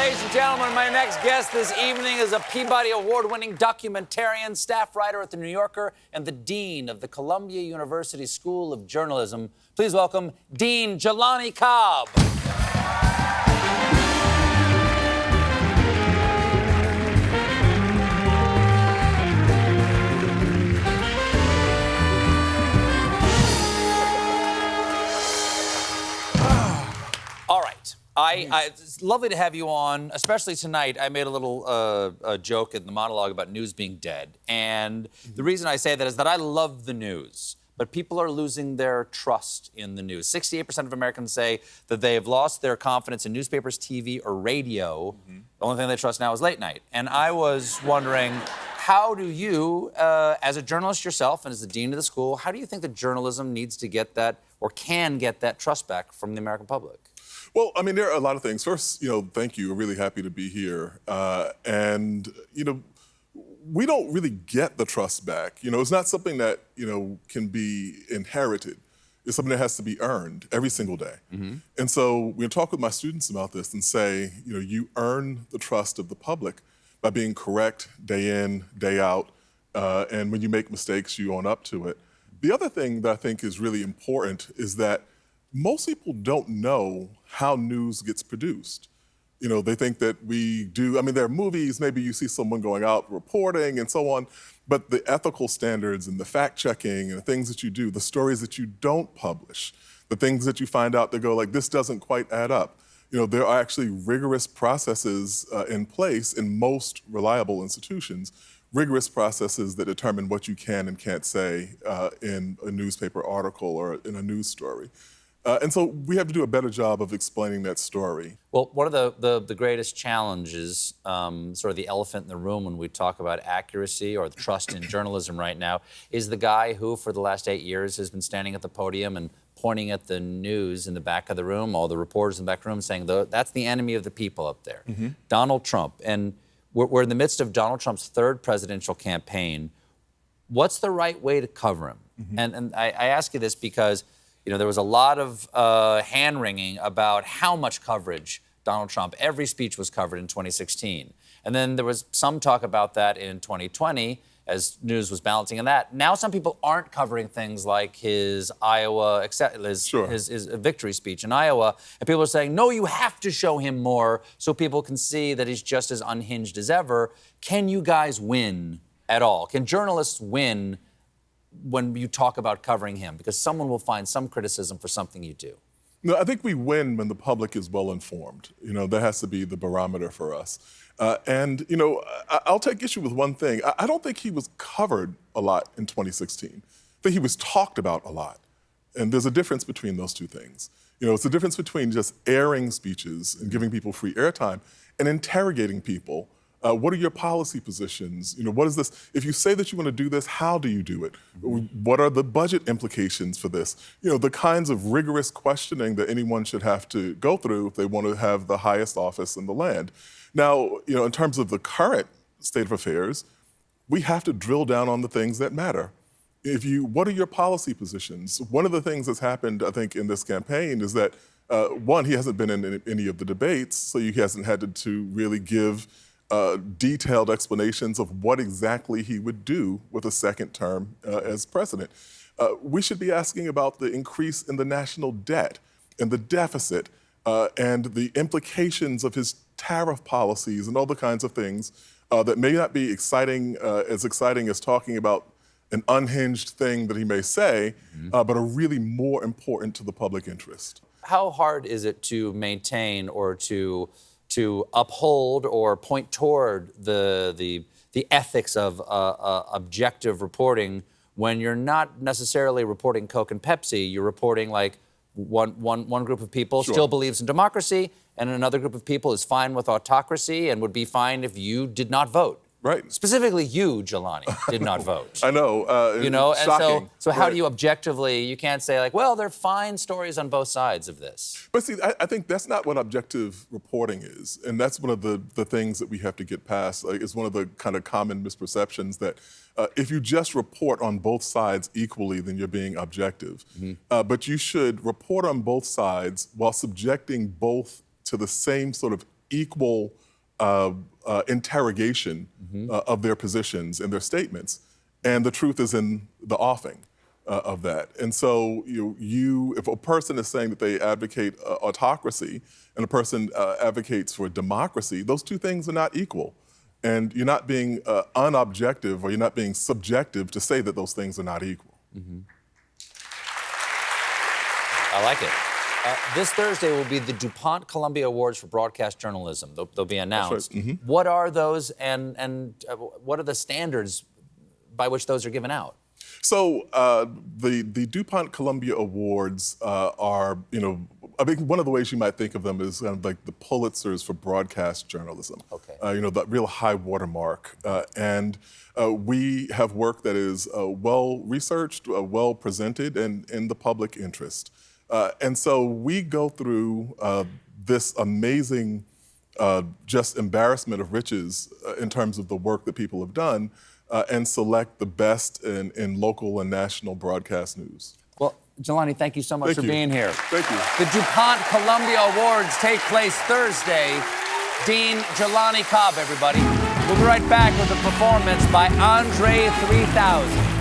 Ladies and gentlemen, my next guest this evening is a Peabody Award-winning documentarian, staff writer at The New Yorker, and the Dean of the Columbia University School of Journalism. Please welcome Dean Jelani Cobb. All right. It's lovely to have you on, especially tonight. I made a little joke in the monologue about news being dead. And the reason I say that is that I love the news, but people are losing their trust in the news. 68% of Americans say that they have lost their confidence in newspapers, TV, or radio. The only thing they trust now is late night. And I was wondering, how do you, as a journalist yourself and as the dean of the school, how do you think that journalism needs to get that or can get that trust back from the American public? Well, I mean, there are a lot of things. First, thank you. We're really happy to be here. We don't really get the trust back. It's not something that, can be inherited. It's something that has to be earned every single day. And so we talk with my students about this and say, you earn the trust of the public by being correct day in, day out. And when you make mistakes, you own up to it. The other thing that I think is really important is that most people don't know how news gets produced. They think that we do, there are movies, maybe you see someone going out reporting and so on, but the ethical standards and the fact-checking and the things that you do, the stories that you don't publish, the things that you find out that go like, this doesn't quite add up. There are actually rigorous processes in place in most reliable institutions, rigorous processes that determine what you can and can't say in a newspaper article or in a news story. And so we have to do a better job of explaining that story. Well, one of the greatest challenges, sort of the elephant in the room when we talk about accuracy or the trust in journalism right now, is the guy who, for the last 8 years, has been standing at the podium and pointing at the news in the back of the room, all the reporters in the back of the room saying, that's the enemy of the people up there, Donald Trump. And we're in the midst of Donald Trump's third presidential campaign. What's the right way to cover him? And I ask you this because there was a lot of hand-wringing about how much coverage Donald Trump, every speech was covered in 2016. And then there was some talk about that in 2020 as news was balancing in that. Now some people aren't covering things like his Iowa, his victory speech in Iowa. And people are saying, no, you have to show him more so people can see that he's just as unhinged as ever. Can you guys win at all? Can journalists win when you talk about covering him? Because someone will find some criticism for something you do. No, I think we win when the public is well informed. That has to be the barometer for us. I'll take issue with one thing. I don't think he was covered a lot in 2016. I think he was talked about a lot. And there's a difference between those two things. It's the difference between just airing speeches and giving people free airtime and interrogating people. What are your policy positions? What is this? If you say that you want to do this, how do you do it? What are the budget implications for this? The kinds of rigorous questioning that anyone should have to go through if they want to have the highest office in the land. Now, in terms of the current state of affairs, we have to drill down on the things that matter. What are your policy positions? One of the things that's happened, I think, in this campaign is that, one, he hasn't been in any of the debates, so he hasn't had to really give detailed explanations of what exactly he would do with a second term as president. We should be asking about the increase in the national debt and the deficit and the implications of his tariff policies and all the kinds of things that may not be exciting as talking about an unhinged thing that he may say, but are really more important to the public interest. How hard is it to maintain or to uphold or point toward the ethics of objective reporting when you're not necessarily reporting Coke and Pepsi, you're reporting like one group of people still believes in democracy and another group of people is fine with autocracy and would be fine if you did not vote. Right. Specifically you, Jelani, did not vote. I know. And so how do you objectively, you can't say like, well, there are fine stories on both sides of this. But see, I think that's not what objective reporting is. And that's one of the things that we have to get past. Like, it's one of the kind of common misperceptions that if you just report on both sides equally, then you're being objective. But you should report on both sides while subjecting both to the same sort of equal interrogation of their positions and their statements, and the truth is in the offing of that. And so if a person is saying that they advocate autocracy and a person advocates for democracy, those two things are not equal. And you're not being unobjective, or you're not being subjective to say that those things are not equal. I like it. This Thursday will be the DuPont Columbia Awards for Broadcast Journalism. They'll be announced. That's right. What are those, and what are the standards by which those are given out? So the DuPont Columbia Awards are, I think one of the ways you might think of them is kind of like the Pulitzers for broadcast journalism. Okay. The real high watermark. And we have work that is well researched, well presented, and in the public interest. And so we go through this amazing just embarrassment of riches in terms of the work that people have done, and select the best in local and national broadcast news. Well, Jelani, thank you so much for being here. Thank you. The DuPont Columbia Awards take place Thursday. Dean Jelani Cobb, everybody. We'll be right back with a performance by Andre 3000.